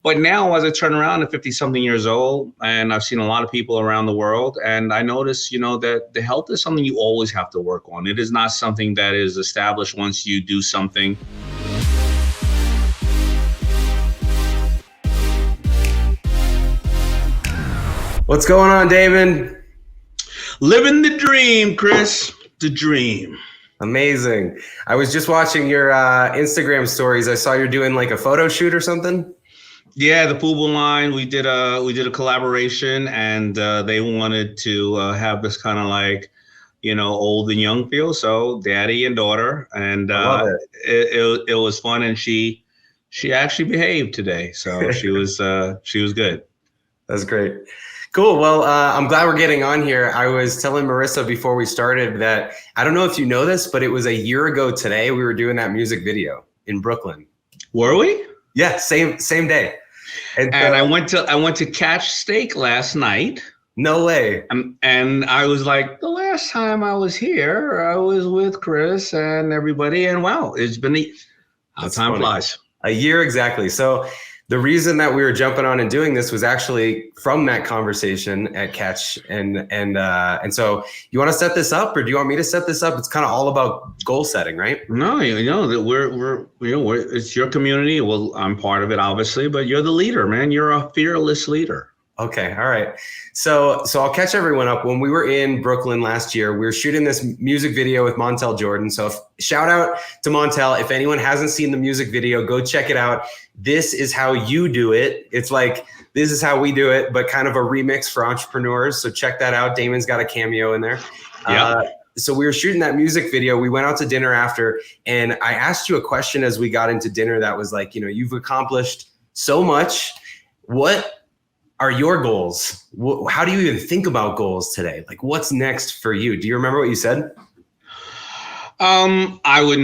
But now, as I turn around at 50 something years old, and I've seen a lot of people around the world, and I notice, that the health is something you always have to work on. It is not something that is established once you do something. What's going on, Daymond? Living the dream, Chris. The dream. Amazing. I was just watching your Instagram stories. I saw you're doing like a photo shoot or something. Yeah, the Fubu line. We did a collaboration, and they wanted to have this kind of like, old and young feel. So daddy and daughter, and I love it was fun. And she actually behaved today, so she was good. That's great. Cool. Well, I'm glad we're getting on here. I was telling Marissa before we started that I don't know if you know this, but it was a year ago today we were doing that music video in Brooklyn. Were we? Yeah, same day. And I went to catch steak last night. No way. And I was like, the last time I was here, I was with Chris and everybody, and wow, it's been how time flies. A year exactly. So the reason that we were jumping on and doing this was actually from that conversation at Catch, and so you want to set this up, or do you want me to set this up? It's kind of all about goal setting, right? No, that we're it's your community. Well, I'm part of it, obviously, but you're the leader, man. You're a fearless leader. Okay, all right. So I'll catch everyone up. When we were in Brooklyn last year, we were shooting this music video with Montel Jordan. So shout out to Montel. If anyone hasn't seen the music video, go check it out. This is how you do it. It's like, this is how we do it, but kind of a remix for entrepreneurs. So check that out. Daymond's got a cameo in there. Yeah. So we were shooting that music video. We went out to dinner after, and I asked you a question as we got into dinner that was like, you've accomplished so much. What are your goals? How do you even think about goals today? Like, what's next for you? Do you remember what you said? I would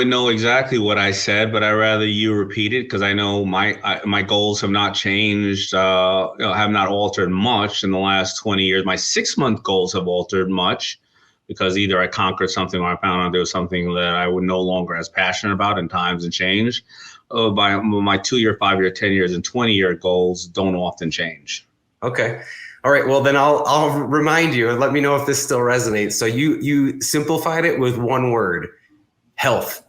know exactly what I said, but I'd rather you repeat it, because I know my goals have not changed, have not altered much in the last 20 years. My 6-month goals have altered much, because either I conquered something or I found out there was something that I would no longer as passionate about, and times and change. By my 2-year, 5-year, 10 years, and 20-year goals don't often change. Okay. All right. Well, then I'll remind you and let me know if this still resonates. So you simplified it with one word: health.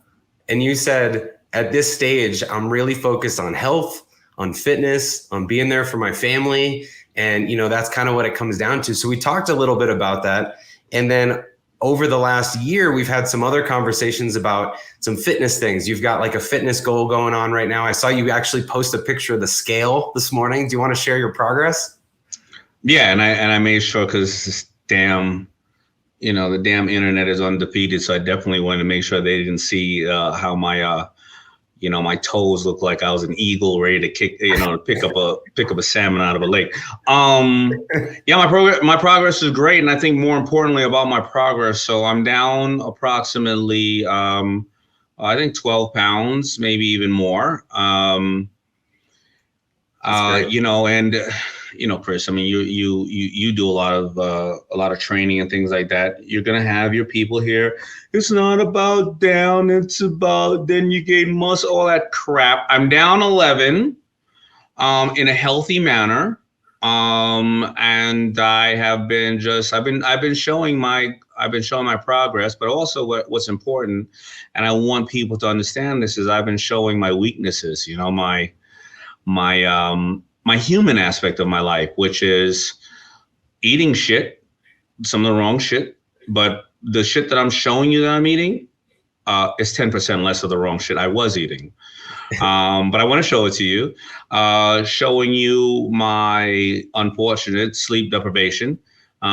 And you said, at this stage, I'm really focused on health, on fitness, on being there for my family. And, that's kind of what it comes down to. So we talked a little bit about that. And then over the last year, we've had some other conversations about some fitness things. You've got like a fitness goal going on right now. I saw you actually post a picture of the scale this morning. Do you want to share your progress? Yeah, and I made sure, because this the damn internet is undefeated. So I definitely wanted to make sure they didn't see how my my toes look like I was an eagle ready to kick, to pick up a salmon out of a lake. Yeah, my progress is great, and I think more importantly about my progress. So I'm down approximately, I think 12 pounds, maybe even more. Chris, I mean, you do a lot of training and things like that. You're gonna have your people here. It's not about down, it's about then you gain muscle, all that crap. I'm down 11 in a healthy manner. And I've been showing my progress, but also what's important, and I want people to understand this, is I've been showing my weaknesses, my human aspect of my life, which is eating shit, some of the wrong shit, but the shit that I'm showing you that I'm eating is 10% less of the wrong shit I was eating. But I want to show it to you, showing you my unfortunate sleep deprivation,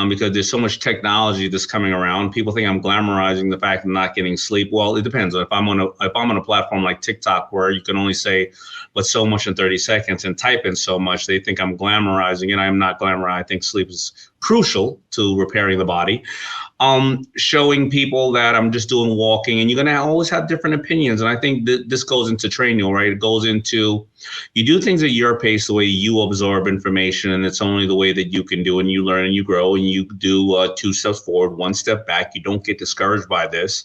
because there's so much technology that's coming around. People think I'm glamorizing the fact of not getting sleep. Well, it depends. If I'm on a platform like TikTok, where you can only say but so much in 30 seconds and type in so much, they think I'm glamorizing it. I am not glamorizing. I think sleep is crucial to repairing the body. Showing people that I'm just doing walking, and you're going to always have different opinions. And I think this goes into training, right? It goes into, you do things at your pace, the way you absorb information, and it's only the way that you can do, and you learn and you grow, and you do 2 steps forward, 1 step back. You don't get discouraged by this.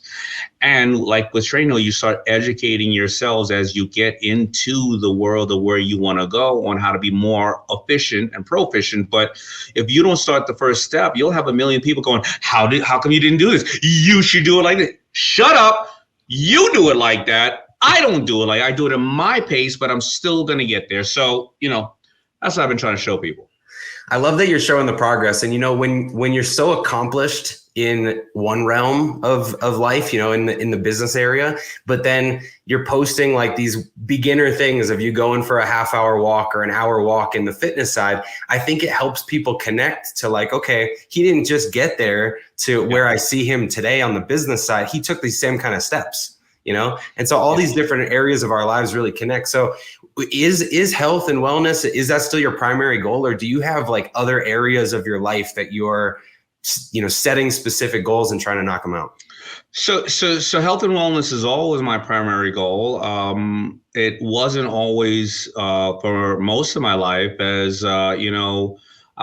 And like with training, you start educating yourselves as you get into the world of where you want to go on how to be more efficient and proficient. But if you don't start the first step, you'll have a million people going, how come you didn't do this? You should do it like this. Shut up. You do it like that. I don't do it like I do it at my pace, but I'm still going to get there. So, that's what I've been trying to show people. I love that you're showing the progress. And, when you're so accomplished in one realm of life, in the business area, but then you're posting like these beginner things of you going for a half-hour walk or an hour walk in the fitness side, I think it helps people connect to like, okay, he didn't just get there to where I see him today on the business side. He took these same kind of steps, and so all these different areas of our lives really connect. So is health and wellness, is that still your primary goal, or do you have like other areas of your life that you're setting specific goals and trying to knock them out? So health and wellness is always my primary goal. It wasn't always for most of my life, as I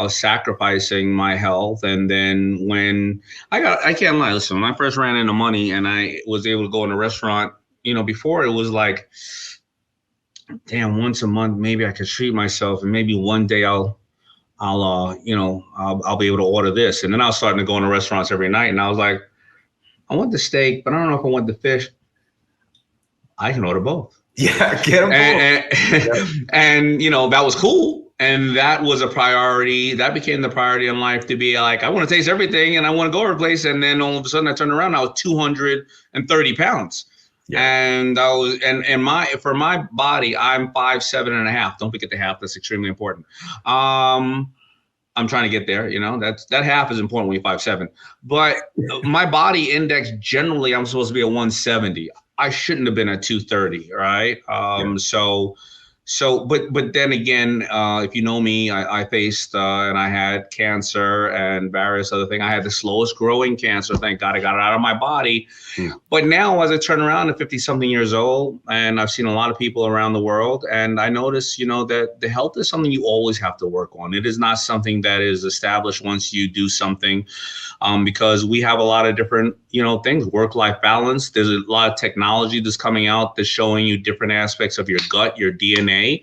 was sacrificing my health. And then when I can't lie, listen, when I first ran into money and I was able to go in a restaurant, before it was like, damn, once a month, maybe I could treat myself, and maybe one day I'll be able to order this. And then I was starting to go into restaurants every night, and I was like, I want the steak, but I don't know if I want the fish. I can order both. Yeah, get them both. And that was cool. And that was a priority. That became the priority in life, to be like, I want to taste everything and I want to go every place. And then all of a sudden I turned around, I was 230 pounds. Yeah. And I was, for my body, I'm 5'7.5". Don't forget the half. That's extremely important. I'm trying to get there. That half is important when you're 5'7". But my body index, generally, I'm supposed to be a 170. I shouldn't have been a 230. Right. But then again, if you know me, I faced and I had cancer and various other things. I had the slowest growing cancer. Thank God I got it out of my body. But now, as I turn around at 50-something years old, and I've seen a lot of people around the world, and I notice, that the health is something you always have to work on. It is not something that is established once you do something, because we have a lot of different, things, work-life balance. There's a lot of technology that's coming out that's showing you different aspects of your gut, your DNA,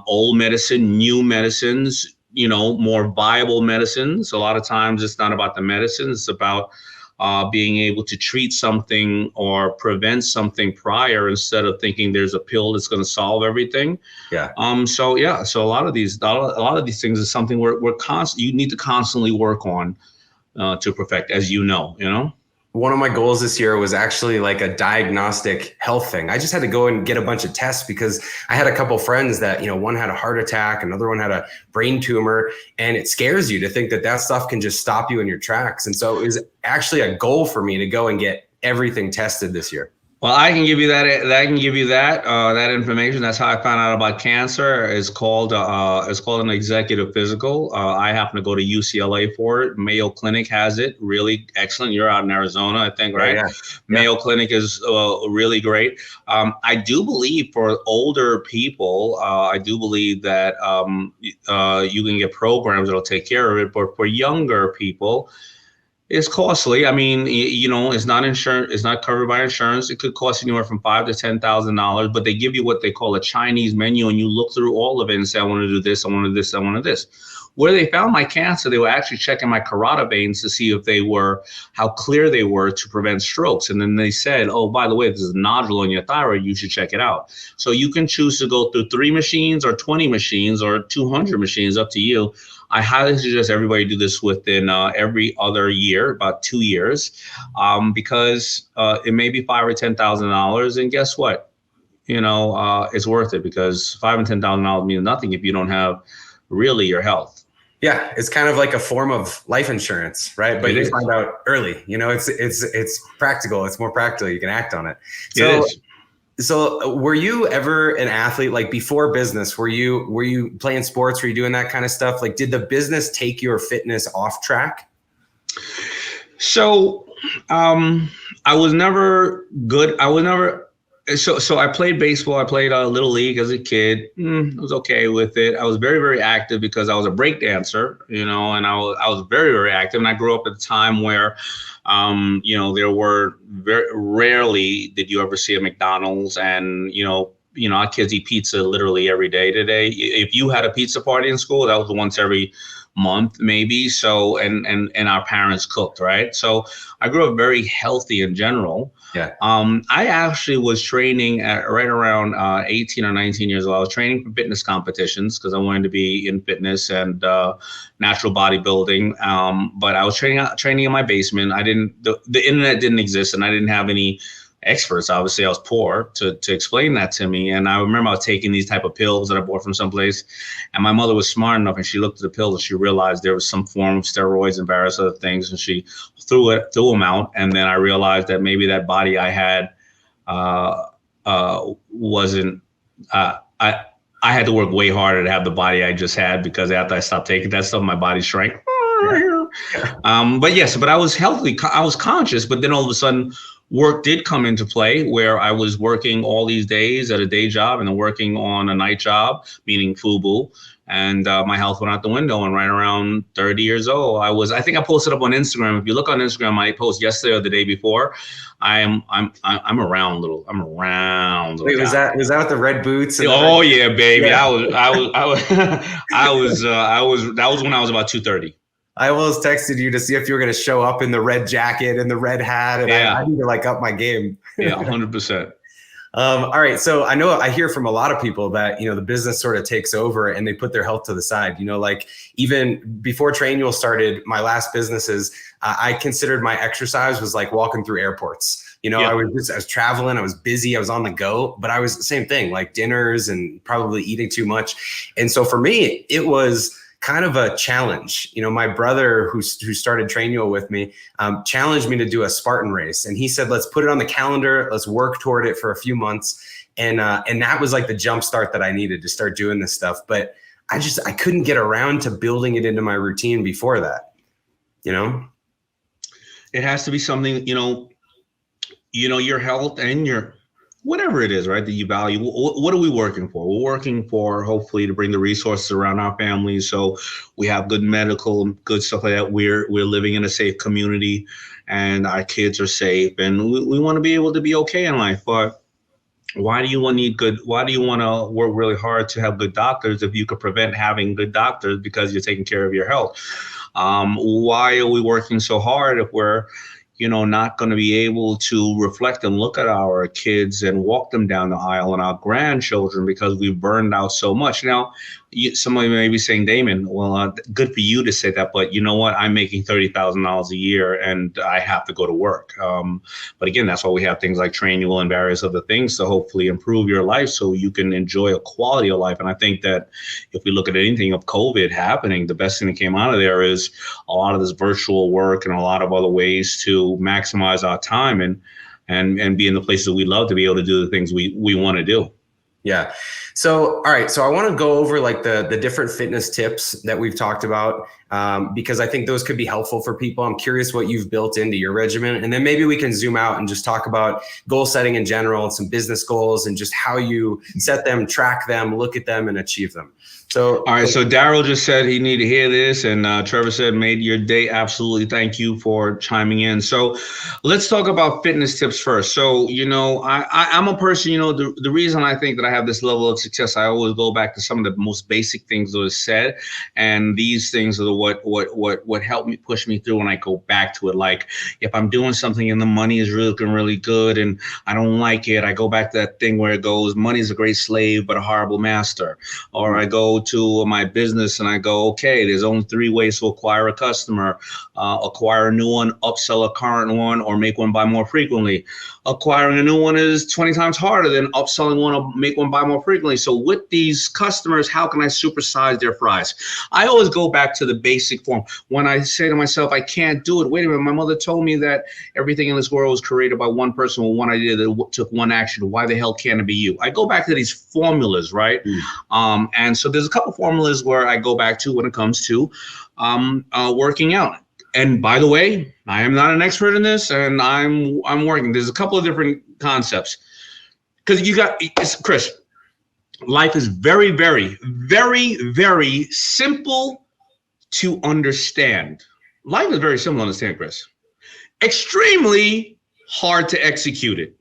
old medicine, new medicines, more viable medicines. A lot of times it's not about the medicine. It's about being able to treat something or prevent something prior, instead of thinking there's a pill that's going to solve everything. Yeah. So a lot of these things is something you need to constantly work on to perfect, as you know. One of my goals this year was actually like a diagnostic health thing. I just had to go and get a bunch of tests because I had a couple friends that, one had a heart attack, another one had a brain tumor, and it scares you to think that stuff can just stop you in your tracks. And so it was actually a goal for me to go and get everything tested this year. Well, I can give you that. I can give you that information. That's how I found out about cancer. It's called an executive physical. I happen to go to UCLA for it. Mayo Clinic has it. Really excellent. You're out in Arizona, I think, right? Yeah. Mayo Clinic is really great. I do believe for older people, I do believe that you can get programs that'll take care of it. But for younger people, it's costly. I mean, it's not insurance. It's not covered by insurance. It could cost anywhere from $5,000 to $10,000. But they give you what they call a Chinese menu, and you look through all of it and say, I want to do this, I want to do this, I want to do this. Where they found my cancer, they were actually checking my carotid veins to see if how clear they were to prevent strokes. And then they said, oh, by the way, there's a nodule on your thyroid, you should check it out. So you can choose to go through 3 machines or 20 machines or 200 machines, up to you. I highly suggest everybody do this within every other year, about 2 years, because it may be $5,000 or $10,000. And guess what? It's worth it, because $5,000 and $10,000 means nothing if you don't have really your health. Yeah, it's kind of like a form of life insurance, right? But you find out early. It's practical. It's more practical. You can act on it. So So were you ever an athlete, like before business? Were you playing sports? Were you doing that kind of stuff? Like, did the business take your fitness off track? So, I was never good. I was never so I played baseball. I played little league as a kid. I was okay with it. I was very, very active because I was a break dancer, and I was very, very active. And I grew up at a time where, there were very rarely did you ever see a McDonald's, and our kids eat pizza literally every day today. If you had a pizza party in school, that was once every month maybe. So and our parents cooked, right? So I grew up very healthy in general. Yeah. I actually was training at right around 18 or 19 years old. I was training for fitness competitions because I wanted to be in fitness and natural bodybuilding. But I was training in my basement. The internet didn't exist, and I didn't have any experts. Obviously, I was poor to explain that to me. And I remember I was taking these type of pills that I bought from someplace, and my mother was smart enough, and she looked at the pills and she realized there was some form of steroids and various other things, and she threw them out. And then I realized that maybe that body I had wasn't. I had to work way harder to have the body I just had, because after I stopped taking that stuff, my body shrank. But I was healthy. I was conscious, but then all of a sudden, work did come into play, where I was working all these days at a day job and then working on a night job, meaning FUBU, and my health went out the window. And right around 30 years old, I think I posted up on Instagram. If you look on Instagram, I post yesterday or the day before. I'm a round little. Wait, was that with the red boots? Oh yeah, baby. Yeah. I was that was when I was about 230. I almost texted you to see if you were going to show up in the red jacket and the red hat, and I need to up my game. Yeah, 100%. All right. So I hear from a lot of people that, the business sort of takes over and they put their health to the side. Like even before Trainual started, my last businesses, I considered my exercise was like walking through airports. I was traveling, I was busy, I was on the go, but I was the same thing, like dinners and probably eating too much. And so for me, it was kind of a challenge. My brother who started Trainual with me challenged me to do a Spartan race. And he said, let's put it on the calendar. Let's work toward it for a few months. And that was like the jump start that I needed to start doing this stuff. But I couldn't get around to building it into my routine before that, It has to be something, your health and your whatever it is, right, that you value. What are we working for? We're working for, hopefully, to bring the resources around our families, so we have good medical, good stuff like that. We're living in a safe community, and our kids are safe, and we want to be able to be okay in life. But why do you want to work really hard to have good doctors if you could prevent having good doctors because you're taking care of your health? Why are we working so hard if we're not going to be able to reflect and look at our kids and walk them down the aisle and our grandchildren because we've burned out so much? Now, somebody may be saying, Daymond, well, good for you to say that, but you know what? I'm making $30,000 a year and I have to go to work. But again, that's why we have things like Trainual and various other things to hopefully improve your life so you can enjoy a quality of life. And I think that if we look at anything of COVID happening, the best thing that came out of there is a lot of this virtual work and a lot of other ways to maximize our time and be in the places we love to be able to do the things we want to do. Yeah. So, all right. So I want to go over like the different fitness tips that we've talked about because I think those could be helpful for people. I'm curious what you've built into your regimen. And then maybe we can zoom out and just talk about goal setting in general and some business goals and just how you set them, track them, look at them, and achieve them. So, all right. So Daryl just said he needed to hear this, and Trevor said, made your day. Absolutely. Thank you for chiming in. So let's talk about fitness tips first. So, I'm a person, the reason I think that I have this level of success, I always go back to some of the most basic things that are said. And these things are what help me push me through when I go back to it. Like if I'm doing something and the money is looking really good and I don't like it, I go back to that thing where it goes, money is a great slave, but a horrible master. Or I go to my business and I go, okay, there's only 3 ways to acquire a customer: acquire a new one, upsell a current one, or make one buy more frequently. Acquiring a new one is 20 times harder than upselling one or make people and buy more frequently. So with these customers, how can I supersize their fries? I always go back to the basic form. When I say to myself, I can't do it. Wait a minute. My mother told me that everything in this world was created by one person with one idea that took one action. Why the hell can't it be you? I go back to these formulas, right? And so there's a couple formulas where I go back to when it comes to working out. And by the way, I am not an expert in this, and I'm working. There's a couple of different concepts because Chris. Life is very, very, very, very simple to understand. Life is very simple to understand, Chris. Extremely hard to execute it.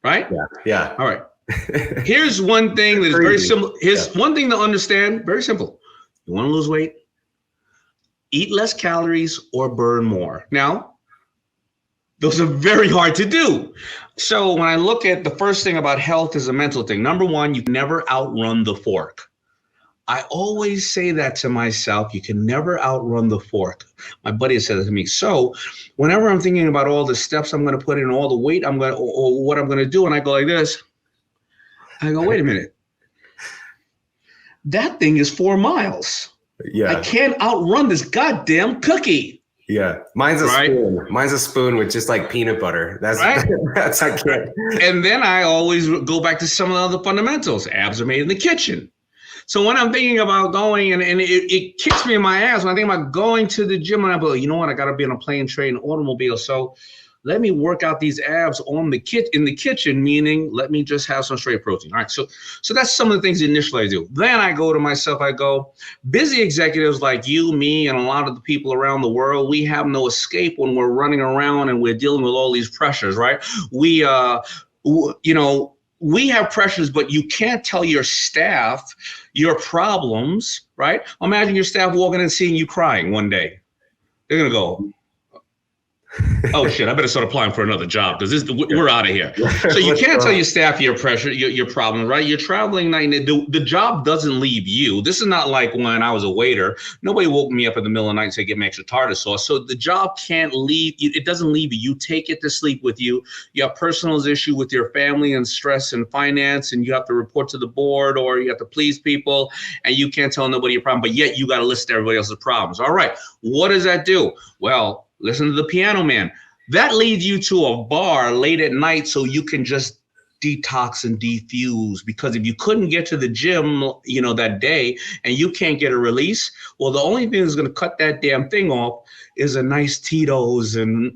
Right? Yeah. All right. Here's one thing that is very simple. Here's one thing to understand. Very simple. You want to lose weight? Eat less calories or burn more. Now, those are very hard to do. So when I look at the first thing about health is a mental thing. Number one, you can never outrun the fork. I always say that to myself. You can never outrun the fork. My buddy said that to me. So whenever I'm thinking about all the steps I'm going to put in, all the weight I'm going to, or what I'm going to do, and I go like this, I go, wait a minute. That thing is 4 miles. Yeah. I can't outrun this goddamn cookie. Yeah. Mine's a spoon. Mine's a spoon with just like peanut butter. That's right. That's I can't. And then I always go back to some of the other fundamentals. Abs are made in the kitchen. So when I'm thinking about going, and it kicks me in my ass when I think about going to the gym, and I go, you know what, I got to be on a plane, train, automobile. So let me work out these abs in the kitchen, meaning let me just have some straight protein. All right, so that's some of the things initially I do. Then I go to myself, I go, busy executives like you, me, and a lot of the people around the world, we have no escape when we're running around and we're dealing with all these pressures, right? We have pressures, but you can't tell your staff your problems, right? Imagine your staff walking in and seeing you crying one day. They're going to go, oh shit, I better start applying for another job because we're out of here. So you can't tell your staff your pressure, your problem, right? You're traveling night and the job doesn't leave you. This is not like when I was a waiter. Nobody woke me up in the middle of the night and said, get me extra tartar sauce. So the job can't leave you. It doesn't leave you. You take it to sleep with you. You have personal issue with your family and stress and finance, and you have to report to the board or you have to please people, and you can't tell nobody your problem, but yet you got to list everybody else's problems. All right, what does that do? Well, listen to the Piano Man. That leads you to a bar late at night so you can just detox and defuse, because if you couldn't get to the gym, that day and you can't get a release, well, the only thing that's going to cut that damn thing off is a nice Tito's and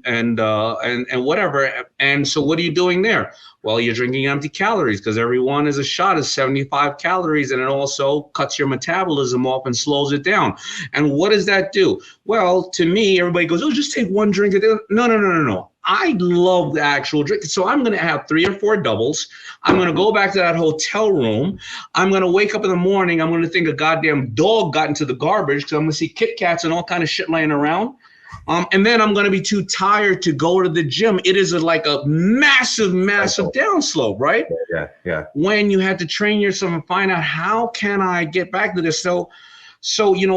whatever. And so what are you doing there? Well, you're drinking empty calories because every one is a shot is 75 calories, and it also cuts your metabolism off and slows it down. And what does that do? Well, to me, everybody goes, oh, just take one drink a day. No. I love the actual drink. So I'm going to have 3 or 4 doubles. I'm going to go back to that hotel room. I'm going to wake up in the morning. I'm going to think a goddamn dog got into the garbage because I'm going to see Kit Kats and all kind of shit laying around. And then I'm going to be too tired to go to the gym. It is like a massive downslope, right? Yeah. When you have to train yourself and find out how can I get back to this. So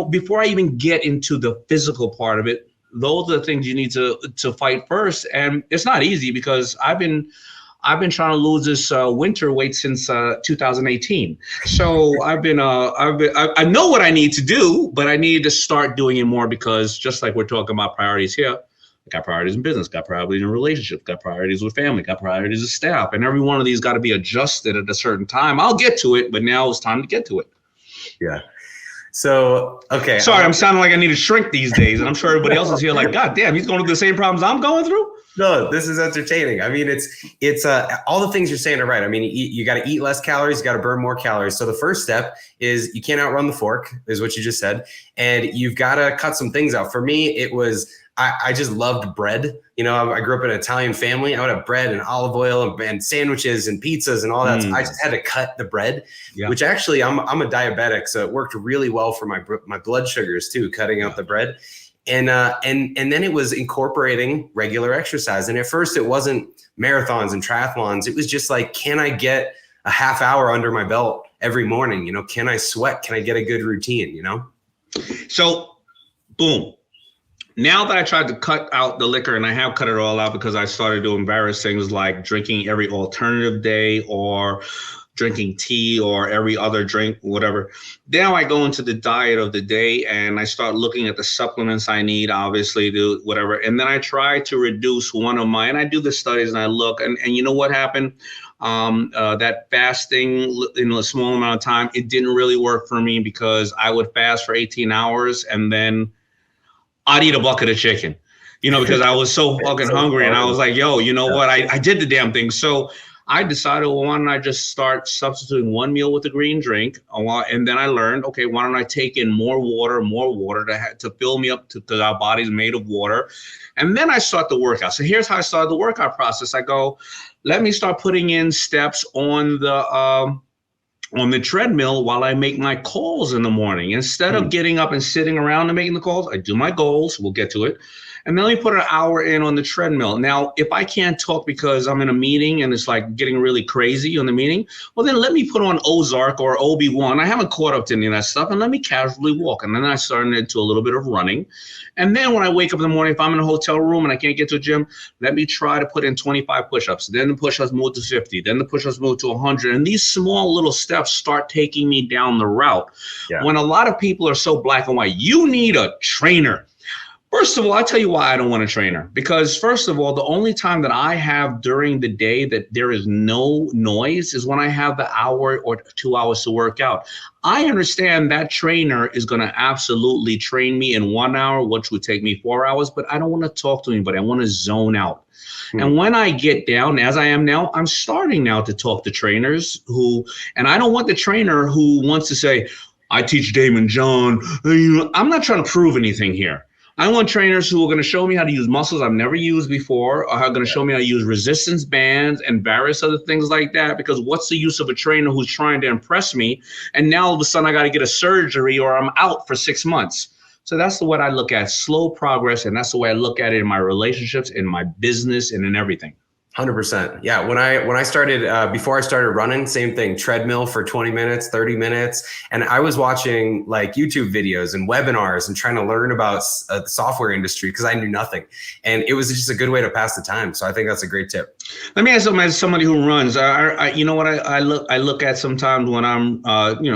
before I even get into the physical part of it, those are the things you need to fight first. And it's not easy because I've been trying to lose this winter weight since 2018. So I know what I need to do, but I need to start doing it more because just like we're talking about priorities here, I got priorities in business, got priorities in relationships, got priorities with family, got priorities with staff, and every one of these got to be adjusted at a certain time. I'll get to it, but now it's time to get to it. Yeah. So, okay. Sorry, I'm sounding like I need to shrink these days, and I'm sure everybody else is here like, God damn, he's going through the same problems I'm going through. No, this is entertaining. I mean, it's all the things you're saying are right. I mean, you got to eat less calories, you got to burn more calories. So the first step is you can't outrun the fork, is what you just said, and you've got to cut some things out. For me, it was I just loved bread. I grew up in an Italian family. I would have bread and olive oil and sandwiches and pizzas and all that. So I just had to cut the bread, which actually I'm a diabetic, so it worked really well for my blood sugars too, cutting out the bread. And then it was incorporating regular exercise. And at first it wasn't marathons and triathlons. It was just like, can I get a half hour under my belt every morning? Can I sweat? Can I get a good routine? So boom. Now that I tried to cut out the liquor, and I have cut it all out because I started doing various things like drinking every alternative day or drinking tea or every other drink, whatever. Now I go into the diet of the day and I start looking at the supplements I need, obviously, do whatever. And then I try to reduce one of my, and I do the studies and I look, and you know what happened? That fasting in a small amount of time, it didn't really work for me because I would fast for 18 hours and then I'd eat a bucket of chicken, because I was so fucking hungry. And I was like, yo, you know what? I did the damn thing. So I decided, well, why don't I just start substituting one meal with a green drink? And then I learned, okay, why don't I take in more water to fill me up, because our body's made of water. And then I start the workout. So here's how I started the workout process. I go, let me start putting in steps on the treadmill while I make my calls in the morning. Instead of getting up and sitting around and making the calls, I do my goals. We'll get to it. And then let me put an hour in on the treadmill. Now, if I can't talk because I'm in a meeting and it's like getting really crazy on the meeting, well, then let me put on Ozark or Obi-Wan. I haven't caught up to any of that stuff, and let me casually walk. And then I started into a little bit of running. And then when I wake up in the morning, if I'm in a hotel room and I can't get to a gym, let me try to put in 25 push-ups. Then the push-ups move to 50. Then the push-ups move to 100. And these small little steps start taking me down the route. Yeah. When a lot of people are so black and white, you need a trainer. First of all, I'll tell you why I don't want a trainer. Because first of all, the only time that I have during the day that there is no noise is when I have the hour or 2 hours to work out. I understand that trainer is going to absolutely train me in 1 hour, which would take me 4 hours, but I don't want to talk to anybody. I want to zone out. And when I get down, as I am now, I'm starting now to talk to trainers and I don't want the trainer who wants to say, I teach Daymond John. I'm not trying to prove anything here. I want trainers who are going to show me how to use muscles I've never used before, or are going to show me how to use resistance bands and various other things like that. Because what's the use of a trainer who's trying to impress me? And now all of a sudden I got to get a surgery or I'm out for 6 months. So that's the way I look at slow progress. And that's the way I look at it in my relationships, in my business, and in everything. 100%. Yeah. When I started, before I started running, same thing, treadmill for 20 minutes, 30 minutes. And I was watching like YouTube videos and webinars and trying to learn about the software industry because I knew nothing. And it was just a good way to pass the time. So I think that's a great tip. Let me ask something, as somebody who runs, you know what I look at sometimes when I'm,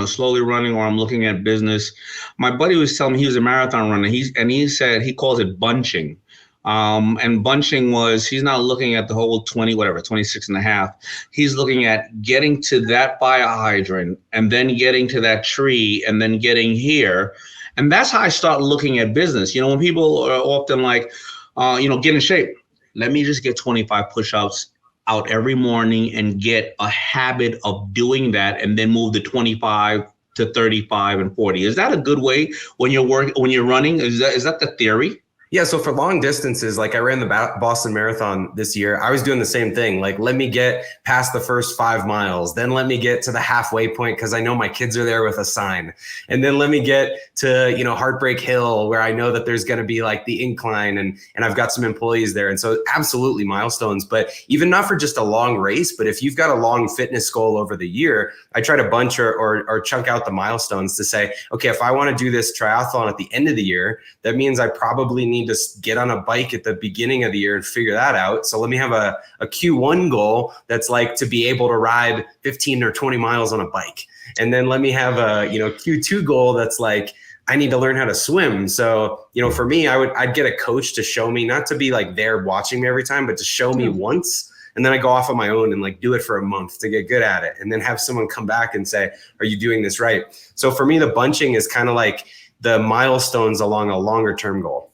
slowly running or I'm looking at business. My buddy was telling me he was a marathon runner. He said he calls it bunching. And bunching was, he's not looking at the whole 26 and a half. He's looking at getting to that fire hydrant and then getting to that tree and then getting here. And that's how I start looking at business. When people are often like, get in shape, let me just get 25 push-ups out every morning and get a habit of doing that and then move to 25 to 35 and 40. Is that a good way when you're running? Is that the theory? Yeah. So for long distances, like I ran the Boston Marathon this year, I was doing the same thing. Like, let me get past the first 5 miles, then let me get to the halfway point because I know my kids are there with a sign. And then let me get to, Heartbreak Hill where I know that there's going to be like the incline and I've got some employees there. And so absolutely milestones, but even not for just a long race, but if you've got a long fitness goal over the year, I try to bunch or chunk out the milestones to say, okay, if I want to do this triathlon at the end of the year, that means I probably need to get on a bike at the beginning of the year and figure that out. So let me have a Q1 goal that's like to be able to ride 15 or 20 miles on a bike. And then let me have a, Q2 goal that's like, I need to learn how to swim. So, for me, I'd get a coach to show me, not to be like there watching me every time, but to show me once. And then I go off on my own and like do it for a month to get good at it. And then have someone come back and say, are you doing this right? So for me, the bunching is kind of like the milestones along a longer term goal.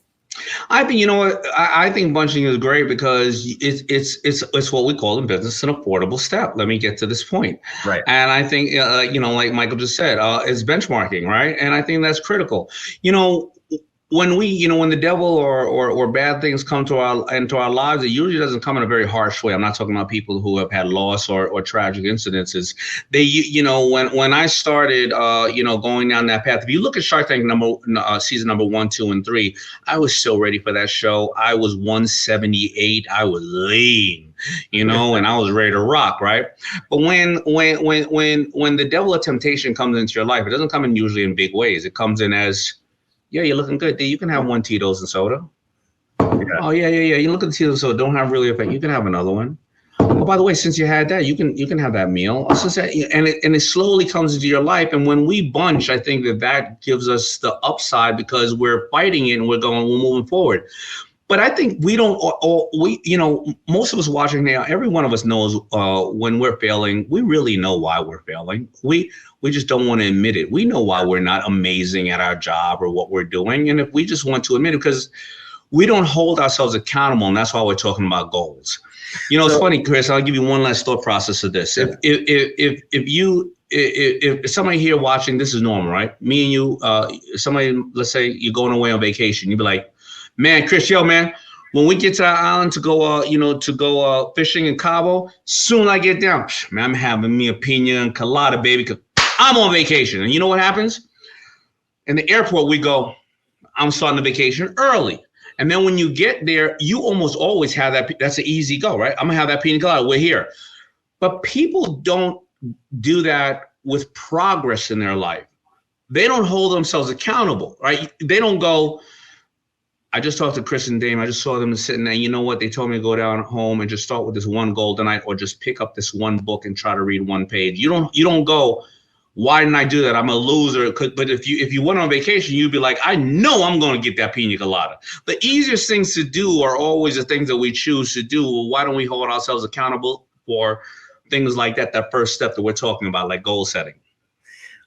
I think, I think bunching is great because it's what we call in business an affordable step. Let me get to this point. Right. And I think, like Michael just said, it's benchmarking, right? And I think that's critical. When when the devil or bad things come into our lives, it usually doesn't come in a very harsh way. I'm not talking about people who have had loss or tragic incidences. When I started, going down that path, if you look at Shark Tank season number 1, 2, and 3, I was so ready for that show. I was 178. I was lean. And I was ready to rock, right? But when the devil of temptation comes into your life, it doesn't come in usually in big ways. It comes in as, yeah, you're looking good. You can have one Tito's and soda. Yeah. Oh, yeah. You look at the Tito's and soda. Don't have really effect. You can have another one. oh, by the way, since you had that, you can have that meal. And it slowly comes into your life. And when we bunch, I think that gives us the upside because we're fighting it and we're moving forward. But I think we don't, most of us watching now, every one of us knows when we're failing, we really know why we're failing. We just don't want to admit it. We know why we're not amazing at our job or what we're doing. And if we just want to admit it, because we don't hold ourselves accountable, and that's why we're talking about goals. It's funny, Chris. I'll give you one last thought process of this. Yeah. If somebody here watching, this is normal, right? Me and you, somebody, let's say you're going away on vacation, you'd be like, man, Chris, man, when we get to our island to go fishing in Cabo, soon I get down, man, I'm having me a pina colada, baby, because I'm on vacation. And you know what happens? In the airport, we go, I'm starting the vacation early. And then when you get there, you almost always have that. That's an easy go, right? I'm going to have that pina colada. We're here. But people don't do that with progress in their life. They don't hold themselves accountable, right? They don't go, I just talked to Chris and Dame. I just saw them sitting there. You know what? They told me to go down home and just start with this one goal tonight, or just pick up this one book and try to read one page. You don't go, why didn't I do that? I'm a loser. But if you went on vacation, you'd be like, I know I'm going to get that pina colada. The easiest things to do are always the things that we choose to do. Well, why don't we hold ourselves accountable for things like that? That first step that we're talking about, like goal setting.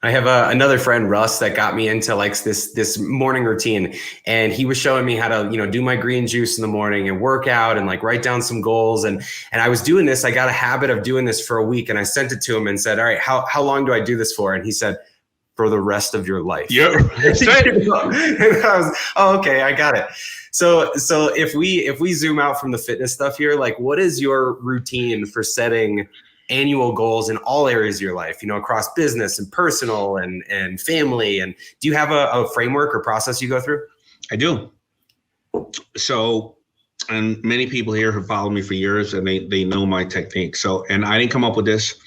I have another friend, Russ, that got me into like this morning routine, and he was showing me how to, do my green juice in the morning and work out and like write down some goals. And I was doing this. I got a habit of doing this for a week, and I sent it to him and said, all right, how long do I do this for? And he said, for the rest of your life. Yeah. And I was, oh, okay, I got it. So if we zoom out from the fitness stuff here, like what is your routine for setting annual goals in all areas of your life, across business and personal and family? And do you have a framework or process you go through? I do. So, and many people here have followed me for years, and they know my technique. So, and I didn't come up with this.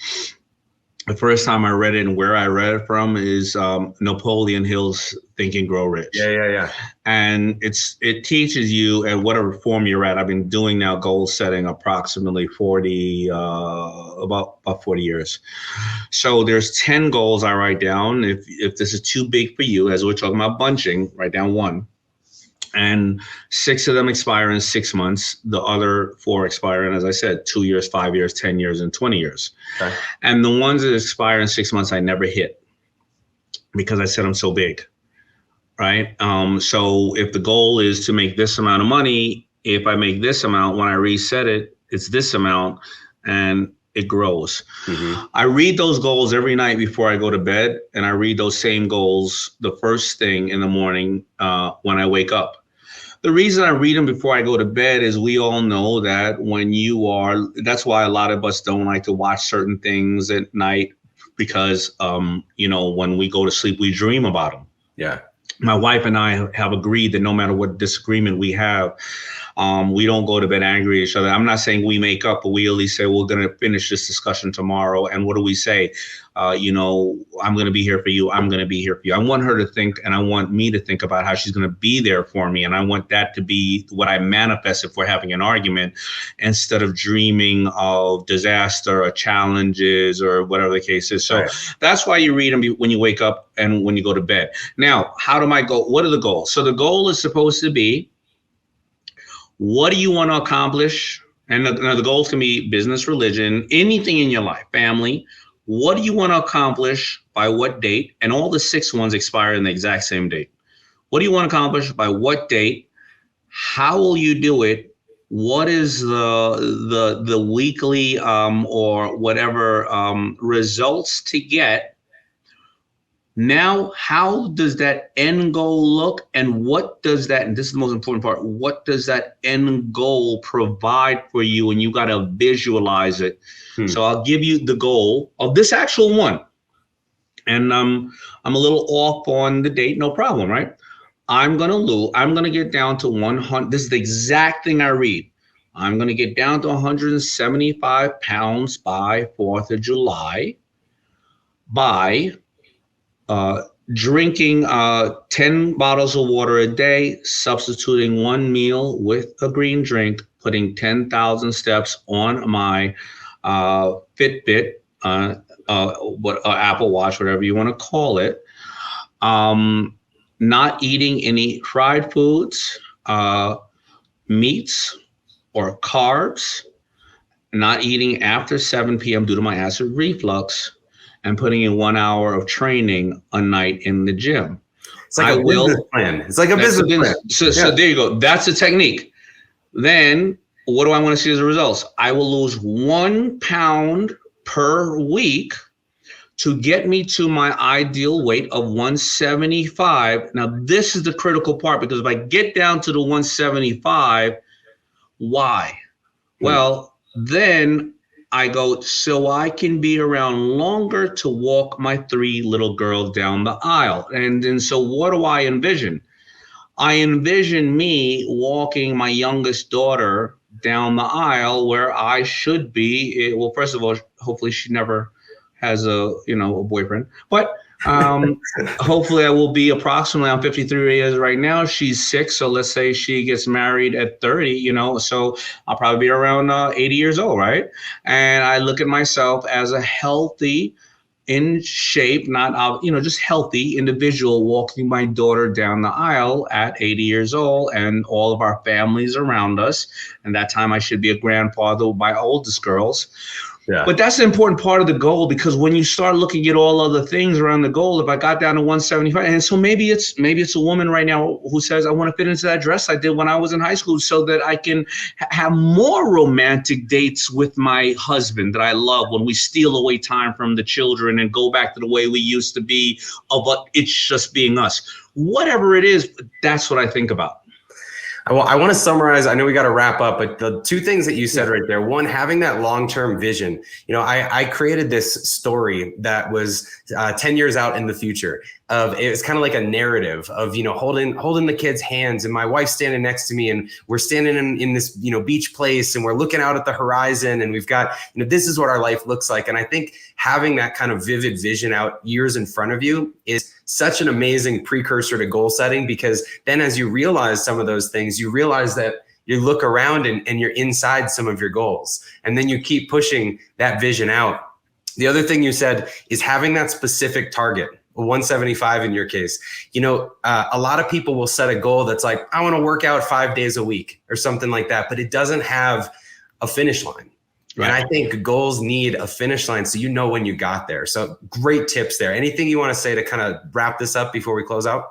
The first time I read it and where I read it from is Napoleon Hill's Think and Grow Rich. Yeah. And it teaches you at whatever form you're at. I've been doing now goal setting approximately about 40 years. So there's 10 goals I write down. If this is too big for you, as we're talking about bunching, write down one. And 6 of them expire in 6 months. The other 4 expire in, as I said, 2 years, 5 years, 10 years, and 20 years. Okay. And the ones that expire in 6 months, I never hit because I said I'm so big, right? So if the goal is to make this amount of money, if I make this amount, when I reset it, it's this amount, and it grows. Mm-hmm. I read those goals every night before I go to bed, and I read those same goals the first thing in the morning when I wake up. The reason I read them before I go to bed is we all know that that's why a lot of us don't like to watch certain things at night, because, when we go to sleep, we dream about them. Yeah. My wife and I have agreed that no matter what disagreement we have, we don't go to bed angry at each other. I'm not saying we make up, but we at least say we're going to finish this discussion tomorrow. And what do we say? I'm going to be here for you. I'm going to be here for you. I want her to think, and I want me to think about how she's going to be there for me. And I want that to be what I manifest if we're having an argument, instead of dreaming of disaster or challenges or whatever the case is. So That's why you read them when you wake up and when you go to bed. Now, what are the goals? So the goal is supposed to be, what do you want to accomplish? And the goals can be business, religion, anything in your life, family. What do you want to accomplish by what date? And all the 6 ones expire in the exact same date. What do you want to accomplish by what date? How will you do it? What is the weekly or whatever results to get? Now, how does that end goal look, and what does that, and this is the most important part, what does that end goal provide for you? And you got to visualize it. So I'll give you the goal of this actual one. And I'm a little off on the date, no problem, right? I'm going to get down to 100. This is the exact thing I read. I'm going to get down to 175 pounds by 4th of July by drinking 10 bottles of water a day, substituting one meal with a green drink, putting 10,000 steps on my Fitbit, Apple Watch, whatever you want to call it. Not eating any fried foods, meats, or carbs. Not eating after 7 p.m. due to my acid reflux, and putting in 1 hour of training a night in the gym. It's like a business plan. It's like a business plan. So there you go. That's a technique. Then what do I want to see as a result? I will lose 1 pound per week to get me to my ideal weight of 175. Now, this is the critical part, because if I get down to the 175, why? Well, then I go, so I can be around longer to walk my 3 little girls down the aisle. And then, so what do I envision? I envision me walking my youngest daughter down the aisle where I should be. Well, first of all, hopefully she never has a boyfriend, but hopefully I will be approximately, I'm 53 years right now. She's 6. So let's say she gets married at 30, so I'll probably be around 80 years old. Right. And I look at myself as a healthy, in shape, not, just healthy individual walking my daughter down the aisle at 80 years old, and all of our families around us. And that time I should be a grandfather with my oldest girls. Yeah. But that's the important part of the goal, because when you start looking at all other things around the goal, if I got down to 175, and so maybe it's a woman right now who says, I want to fit into that dress I did when I was in high school so that I can have more romantic dates with my husband that I love, when we steal away time from the children and go back to the way we used to be, of it's just being us. Whatever it is, that's what I think about. Well, I want to summarize. I know we got to wrap up, but the 2 things that you said right there, one, having that long-term vision. I created this story that was 10 years out in the future. It was kind of like a narrative of, holding the kids' hands, and my wife's standing next to me, and we're standing in this, beach place, and we're looking out at the horizon, and we've got, this is what our life looks like. And I think having that kind of vivid vision out years in front of you is such an amazing precursor to goal setting, because then as you realize some of those things, you realize that you look around and you're inside some of your goals, and then you keep pushing that vision out. The other thing you said is having that specific target. 175 in your case. A lot of people will set a goal that's like, I want to work out 5 days a week or something like that, but it doesn't have a finish line. Right. And I think goals need a finish line, so when you got there. So great tips there. Anything you want to say to kind of wrap this up before we close out?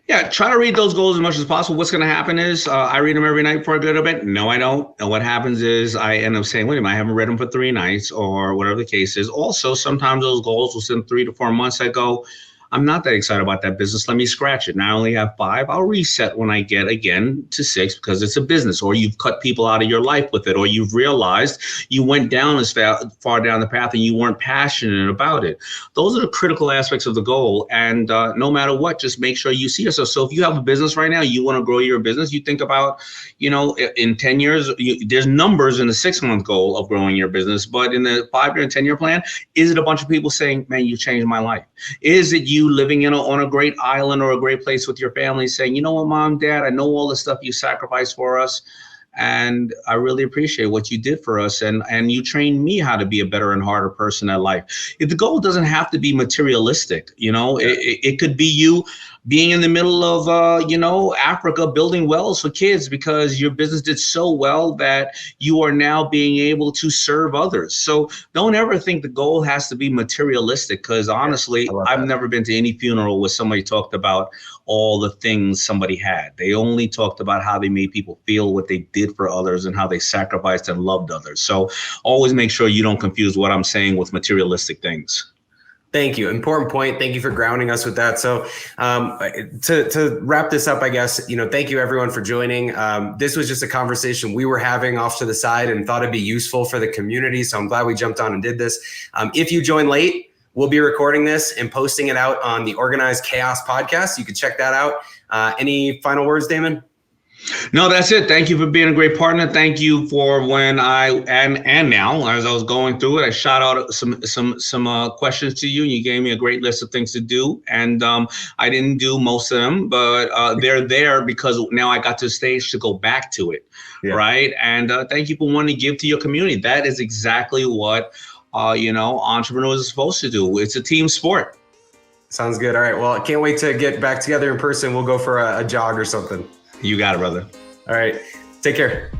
Yeah, try to read those goals as much as possible. What's going to happen is I read them every night for a little bit. No, I don't. And what happens is I end up saying, wait a minute, I haven't read them for 3 nights, or whatever the case is. Also, sometimes those goals within 3 to 4 months, I go, I'm not that excited about that business. Let me scratch it. Now I only have 5. I'll reset when I get again to 6, because it's a business, or you've cut people out of your life with it, or you've realized you went down as far down the path and you weren't passionate about it. Those are the critical aspects of the goal. And no matter what, just make sure you see yourself. So if you have a business right now, you want to grow your business, you think about, in 10 years, there's numbers in the 6-month goal of growing your business, but in the 5-year and 10-year plan, is it a bunch of people saying, man, you changed my life? Is it you living on a great island or a great place with your family saying, you know what, Mom, Dad, I know all the stuff you sacrificed for us, and I really appreciate what you did for us, and you trained me how to be a better and harder person at life. If the goal doesn't have to be materialistic, it could be you being in the middle of, Africa, building wells for kids because your business did so well that you are now being able to serve others. So don't ever think the goal has to be materialistic, because honestly, I've never been to any funeral where somebody talked about all the things somebody had. They only talked about how they made people feel, what they did for others, and how they sacrificed and loved others. So always make sure you don't confuse what I'm saying with materialistic things. Thank you. Important point. Thank you for grounding us with that. So to wrap this up, I guess, thank you everyone for joining. This was just a conversation we were having off to the side and thought it'd be useful for the community. So I'm glad we jumped on and did this. If you join late, we'll be recording this and posting it out on the Organized Chaos podcast. You can check that out. Any final words, Daymond? No, that's it. Thank you for being a great partner. Thank you for when and now as I was going through it, I shot out some questions to you, and you gave me a great list of things to do. And I didn't do most of them, but they're there because now I got to the stage to go back to it, right? And thank you for wanting to give to your community. That is exactly what entrepreneurs are supposed to do. It's a team sport. Sounds good. All right. Well, I can't wait to get back together in person. We'll go for a jog or something. You got it, brother. All right. Take care.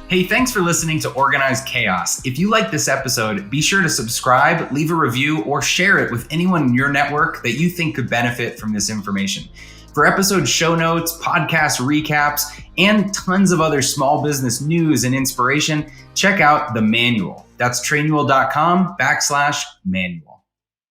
Hey, thanks for listening to Organized Chaos. If you like this episode, be sure to subscribe, leave a review, or share it with anyone in your network that you think could benefit from this information. For episode show notes, podcast recaps, and tons of other small business news and inspiration, check out The Manual. That's trainual.com/manual.